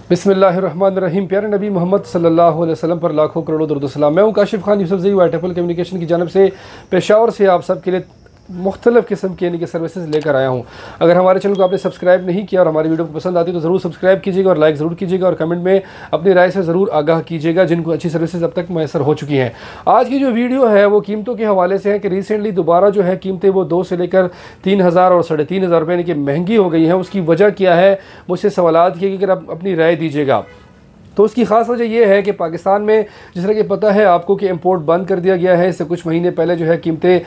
बिस्मिल्लाहिर्रहमानिर्रहीम। प्यारे नबी मोहम्मद सल्लल्लाहु अलैहि वसल्लम पर लाखों करोड़ों दरूद सलाम। मैं हूँ Kashif Khan Yousafzai white Apple communication की जानब से पेशावर से आप सब के लिए मुख्तलिफ़ किस्म की यानी कि सर्विसेज लेकर आया हूँ। अगर हमारे चैनल को आपने सब्सक्राइब नहीं किया और हमारी वीडियो को पसंद आती है तो ज़रूर सब्सक्राइब कीजिएगा और लाइक ज़रूर कीजिएगा और कमेंट में अपनी राय से ज़रूर आगाह कीजिएगा जिनको अच्छी सर्विसेज अब तक मैसर हो चुकी हैं। आज की जो वीडियो है वो कीमतों के हवाले से है कि रिसेंटली दोबारा जो है कीमतें वो 2 से लेकर 3000 और 3500 रुपये यानी कि महंगी हो गई हैं। उसकी वजह क्या है, मुझसे सवालात किए कि अगर आप अपनी राय दीजिएगा। तो उसकी ख़ास वजह यह है कि पाकिस्तान में जिस तरह कि पता है आपको कि इंपोर्ट बंद कर दिया गया है। इससे कुछ महीने पहले जो है कीमतें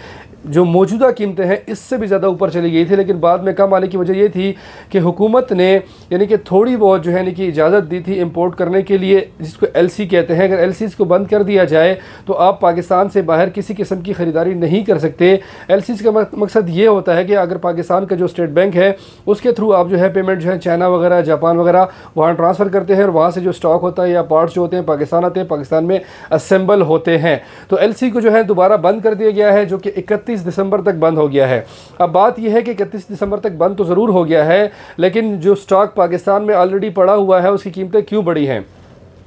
जो मौजूदा कीमतें हैं इससे भी ज़्यादा ऊपर चली गई थी, लेकिन बाद में कम आने की वजह ये थी कि हुकूमत ने यानी कि थोड़ी बहुत जो है यानी कि इजाज़त दी थी इंपोर्ट करने के लिए, जिसको एलसी कहते हैं। अगर एलसीज़ को बंद कर दिया जाए तो आप पाकिस्तान से बाहर किसी किस्म की ख़रीदारी नहीं कर सकते। एलसीज़ का मकसद ये होता है कि अगर पाकिस्तान का जो स्टेट बैंक है उसके थ्रू आप जो है पेमेंट जो है चाइना वगैरह, जापान वगैरह वहाँ ट्रांसफ़र करते हैं और वहाँ से जो स्टॉक होता है या पार्ट्स जो होते हैं पाकिस्तान आते हैं, पाकिस्तान में असेंबल होते हैं। तो एलसी को जो है दोबारा बंद कर दिया गया है जो कि 31 दिसंबर तक बंद हो गया है। अब बात यह है कि 31 दिसंबर तक बंद तो ज़रूर हो गया है, लेकिन जो स्टॉक पाकिस्तान में ऑलरेडी पड़ा हुआ है उसकी कीमतें क्यों बढ़ी हैं?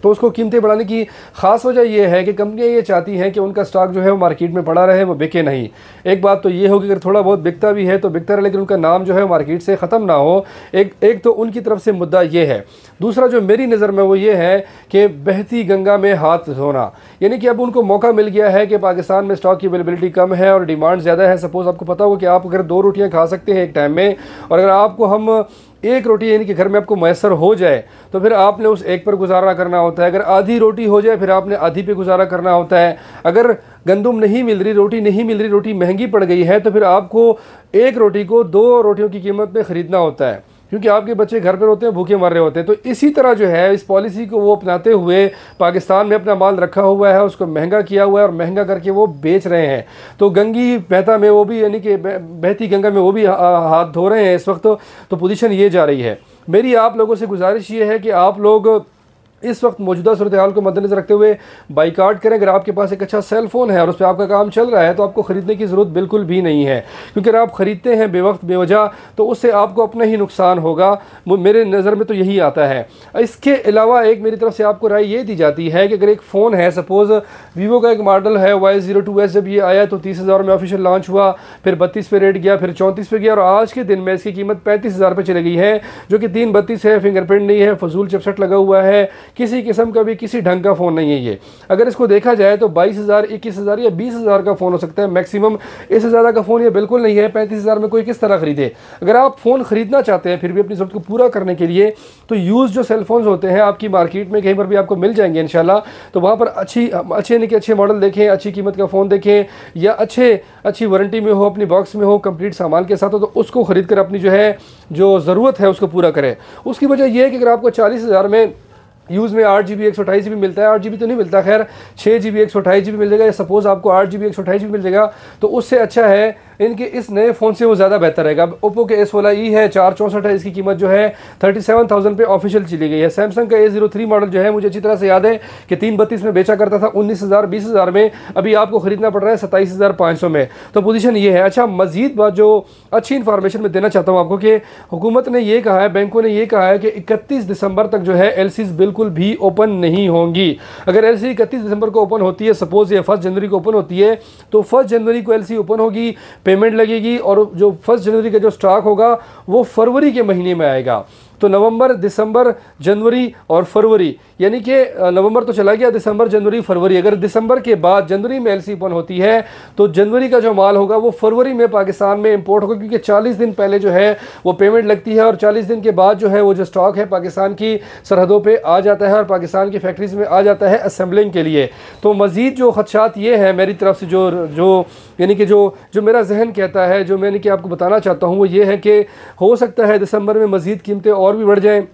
तो उसको कीमतें बढ़ाने की ख़ास वजह यह है कि कंपनियां ये चाहती हैं कि उनका स्टॉक जो है वो मार्केट में पड़ा रहे, वो बिके नहीं। एक बात तो ये होगी अगर थोड़ा बहुत बिकता भी है तो बिकता रहे, लेकिन उनका नाम जो है मार्केट से ख़त्म ना हो। एक तो उनकी तरफ से मुद्दा ये है। दूसरा जो मेरी नज़र में वो ये है कि बहती गंगा में हाथ धोना, यानी कि अब उनको मौका मिल गया है कि पाकिस्तान में स्टॉक की अवेलेबिलिटी कम है और डिमांड ज़्यादा है। सपोज़ आपको पता हो कि आप अगर 2 रोटियाँ खा सकते हैं एक टाइम में, और अगर आपको हम एक रोटी यानी कि घर में आपको मैसर हो जाए तो फिर आपने उस एक पर गुजारा करना होता है। अगर आधी रोटी हो जाए फिर आपने आधी पे गुजारा करना होता है। अगर गंदुम नहीं मिल रही, रोटी नहीं मिल रही, रोटी महंगी पड़ गई है तो फिर आपको एक रोटी को 2 रोटियों की कीमत में ख़रीदना होता है, क्योंकि आपके बच्चे घर पर होते हैं, भूखे मर रहे होते हैं। तो इसी तरह जो है इस पॉलिसी को वो अपनाते हुए पाकिस्तान में अपना माल रखा हुआ है, उसको महंगा किया हुआ है और महंगा करके वो बेच रहे हैं। तो गंगी बहता में वो भी यानी कि बहती गंगा में वो भी हाथ धो रहे हैं इस वक्त। तो पोजीशन ये जा रही है। मेरी आप लोगों से गुजारिश ये है कि आप लोग इस वक्त मौजूदा सूरत हाल को मद्देनजर रखते हुए बाइकाट करें। अगर आपके पास एक अच्छा सेल फ़ोन है और उस पर आपका काम चल रहा है तो आपको ख़रीदने की ज़रूरत बिल्कुल भी नहीं है, क्योंकि अगर आप ख़रीदते हैं बेवक्त बेवजह तो उससे आपको अपना ही नुकसान होगा। मेरे नज़र में तो यही आता है। इसके अलावा एक मेरी तरफ से आपको राय ये दी जाती है कि अगर एक फ़ोन है, सपोज़ वीवो का एक मॉडल है Y02s, जब ये आया तो 30,000 में ऑफिशियल लॉन्च हुआ, फिर 32 पे रेट गया, फिर 34 पे गया और आज के दिन में इसकी कीमत 35,000 पे चली गई है, जो कि 332 है, फिंगरप्रिंट नहीं है, फजूल चिपसेट लगा हुआ है, किसी किस्म का भी किसी ढंग का फ़ोन नहीं है ये। अगर इसको देखा जाए तो 22,000, 21,000 या 20,000 का फ़ोन हो सकता है मैक्सिमम। इससे ज़्यादा का फ़ोन ये बिल्कुल नहीं है। 35,000 में कोई किस तरह ख़रीदे? अगर आप फ़ोन ख़रीदना चाहते हैं फिर भी अपनी ज़रूरत को पूरा करने के लिए, तो यूज़ जो सेल फोन्स होते हैं आपकी मार्केट में कहीं पर भी आपको मिल जाएंगे इंशाल्लाह। तो वहाँ पर अच्छे यानी कि अच्छे मॉडल देखें, अच्छी कीमत का फ़ोन देखें या अच्छी वारंटी में हो, अपनी बॉक्स में हो, कंप्लीट सामान के साथ हो, तो उसको ख़रीद कर अपनी जो है जो ज़रूरत है उसको पूरा करें। उसकी वजह यह है कि अगर आपको 40,000 में यूज़ में 8GB 128GB मिलता है, 8GB तो नहीं मिलता खैर, 6GB 128GB मिल जाएगा, या सपोज़ आपको 8GB 128GB मिल जाएगा, तो उससे अच्छा है इनके इस नए फ़ोन से वो ज़्यादा बेहतर रहेगा। ओप्पो के S16e है, 464 है, इसकी कीमत जो है 37,000 पे ऑफिशियल चली गई है। सैमसंग का A03 मॉडल जो है मुझे अच्छी तरह से याद है कि 332 में बेचा करता था 19,000 20,000 में, अभी आपको ख़रीदना पड़ रहा है 27,500 में। तो पोजीशन ये है। अच्छा, मज़ीद बात जो अच्छी इन्फॉर्मेशन मैं देना चाहता हूँ आपको कि हुकूमत ने ये कहा है, बैंकों ने ये कहा है कि 31 दिसंबर तक जो है एलसीज़ बिल्कुल भी ओपन नहीं होंगी। अगर एलसी 31 दिसंबर को ओपन होती है, सपोज़ ये 1 जनवरी को ओपन होती है, तो 1 जनवरी को एलसी ओपन होगी, पेमेंट लगेगी और जो 1 जनवरी का जो स्टॉक होगा वो फरवरी के महीने में आएगा। तो नवंबर, दिसंबर, जनवरी और फरवरी, यानी कि नवंबर तो चला गया, दिसंबर, जनवरी, फरवरी। अगर दिसंबर के बाद जनवरी में एलसी ओपन होती है तो जनवरी का जो माल होगा वो फरवरी में पाकिस्तान में इंपोर्ट होगा, क्योंकि 40 दिन पहले जो है वो पेमेंट लगती है और 40 दिन के बाद जो है वो जो स्टॉक है पाकिस्तान की सरहदों पे आ जाता है और पाकिस्तान की फैक्ट्रीज में आ जाता है असेंबलिंग के लिए। तो मज़ीद जो खदशात ये हैं मेरी तरफ से, जो यानी कि जो मेरा जहन कहता है, जो मैंने कि आपको बताना चाहता हूँ वो ये है कि हो सकता है दिसंबर में मज़ीद कीमतें और भी बढ़ जाएँ,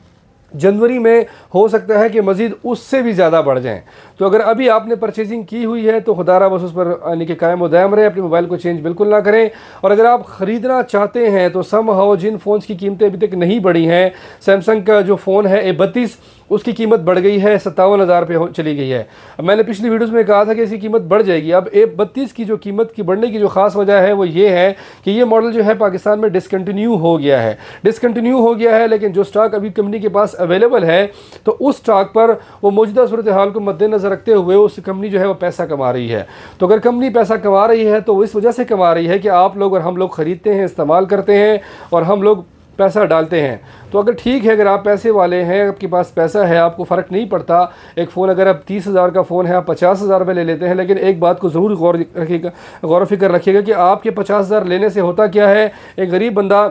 जनवरी में हो सकता है कि मज़ीद उससे भी ज़्यादा बढ़ जाएं। तो अगर अभी आपने परचेजिंग की हुई है तो खुदारा बस उस पर यानी कि कायम व दायम रहे, अपने मोबाइल को चेंज बिल्कुल ना करें। और अगर आप ख़रीदना चाहते हैं तो समहाउ जिन फ़ोन्स की कीमतें अभी तक नहीं बढ़ी हैं, सैमसंग का जो फ़ोन है A32 उसकी कीमत बढ़ गई है, 57,000 पे चली गई है। अब मैंने पिछली वीडियोस में कहा था कि इसकी कीमत बढ़ जाएगी। अब A32 की जो कीमत की बढ़ने की जो खास वजह है वो ये है कि ये मॉडल जो है पाकिस्तान में डिसकंटिन्यू हो गया है। डिसकंटिन्यू हो गया है, लेकिन जो स्टॉक अभी कंपनी के पास अवेलेबल है तो उस स्टॉक पर वो मौजूदा सूरत हाल को मद्देनजर रखते हुए उस कंपनी जो है वो पैसा कमा रही है। तो अगर कंपनी पैसा कमा रही है तो वो इस वजह से कमा रही है कि आप लोग और हम लोग ख़रीदते हैं, इस्तेमाल करते हैं और हम लोग पैसा डालते हैं। तो अगर ठीक है, अगर आप पैसे वाले हैं, आपके पास पैसा है, आपको फ़र्क नहीं पड़ता, एक फ़ोन अगर आप 30,000 का फ़ोन है आप 50,000 में ले लेते हैं, लेकिन एक बात को ज़रूर गौर फिक्र रखिएगा कि आपके 50,000 लेने से होता क्या है, एक गरीब बंदा,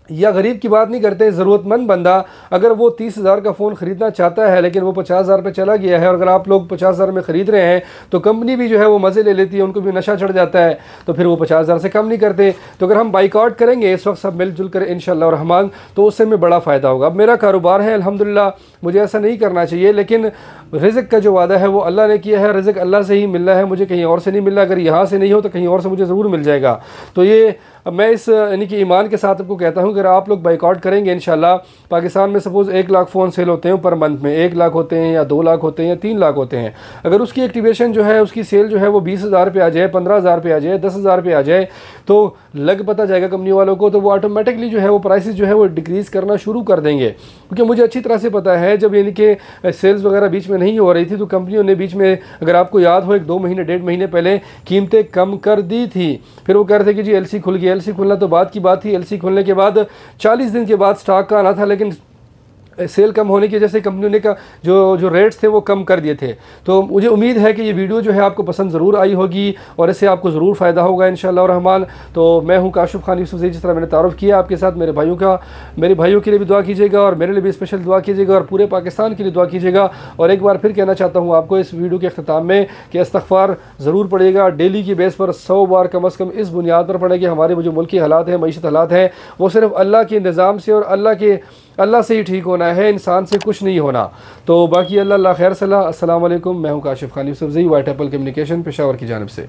या गरीब की बात नहीं करते, ज़रूरतमंद बंदा अगर वो 30,000 का फ़ोन ख़रीदना चाहता है लेकिन वो 50,000 पे चला गया है, और अगर आप लोग 50,000 में ख़रीद रहे हैं तो कंपनी भी जो है वो मज़े ले लेती है, उनको भी नशा चढ़ जाता है, तो फिर वो 50,000 से कम नहीं करते। तो अगर हम बाइकआउट करेंगे इस वक्त सब मिलजुल कर इंशाअल्लाह रहमान, तो उससे हमें बड़ा फ़ायदा होगा। अब मेरा कारोबार है अल्हम्दुलिल्लाह, मुझे ऐसा नहीं करना चाहिए, लेकिन रिज़्क़ का जो वादा है वो अल्लाह ने किया है, रिज़्क़ अल्लाह से ही मिल रहा है, मुझे कहीं और से नहीं मिल रहा। अगर यहाँ से नहीं हो तो कहीं और से मुझे ज़रूर मिल जाएगा। तो ये मैं इस यानी कि ईमान के साथ आपको कहता हूँ, अगर आप लोग बाइकआउट करेंगे इंशाल्लाह, पाकिस्तान में सपोज़ 1 लाख फ़ोन सेल होते हैं पर मंथ में, 1 लाख होते हैं या 2 लाख होते हैं या 3 लाख होते हैं, अगर उसकी एक्टिवेशन जो है, उसकी सेल जो है वो 20,000 पे आ जाए, 15,000 पे आ जाए, 10,000 पे आ जाए, तो लग पता जाएगा कंपनी वालों को, तो वो ऑटोमेटिकली जो है वो प्राइसेस जो है वो डिक्रीज़ करना शुरू कर देंगे। क्योंकि मुझे अच्छी तरह से पता है, जब यानी कि सेल्स वगैरह बीच में नहीं हो रही थी तो कंपनियों ने बीच में, अगर आपको याद हो, 1-2 महीने 1.5 महीने पहले कीमतें कम कर दी थी। फिर वो कह रहे थे कि जी LC खुल गया, LC खुलना तो बात की बात थी, LC खुलने के बाद 40 दिन के बाद स्टॉक का आना था, लेकिन सेल कम होने की वजह से कंपनियों ने का जो रेट्स थे वो कम कर दिए थे। तो मुझे उम्मीद है कि ये वीडियो जो है आपको पसंद ज़रूर आई होगी और इससे आपको ज़रूर फ़ायदा होगा इंशाअल्लाह रहमान। तो मैं हूँ काशिफ़ खान यूसुफ़ज़ई, जिस तरह मैंने तारुफ़ किया आपके साथ, मेरे भाइयों के लिए भी दुआ कीजिएगा और मेरे लिए भी स्पेशल दुआ कीजिएगा और पूरे पाकिस्तान के लिए दुआ कीजिएगा। और एक बार फिर कहना चाहता हूँ आपको इस वीडियो के अख्ताम में कि इस्तग़फ़ार ज़रूर पड़ेगा, डेली की बेस पर 100 बार कम अज़ कम इस बुनियाद पर पड़े कि हमारे जो मुल्की हालात हैं, मईशत हालात हैं, वो सिर्फ़ अल्लाह के निज़ाम से और अल्लाह से ही ठीक होना है, इंसान से कुछ नहीं होना। तो बाकी अल्लाह खैर सलाह। अस्सलाम वालेकुम, मैं हूँ Kashif Khan Yousafzai, White Apple Communication Peshawar की जानिब से।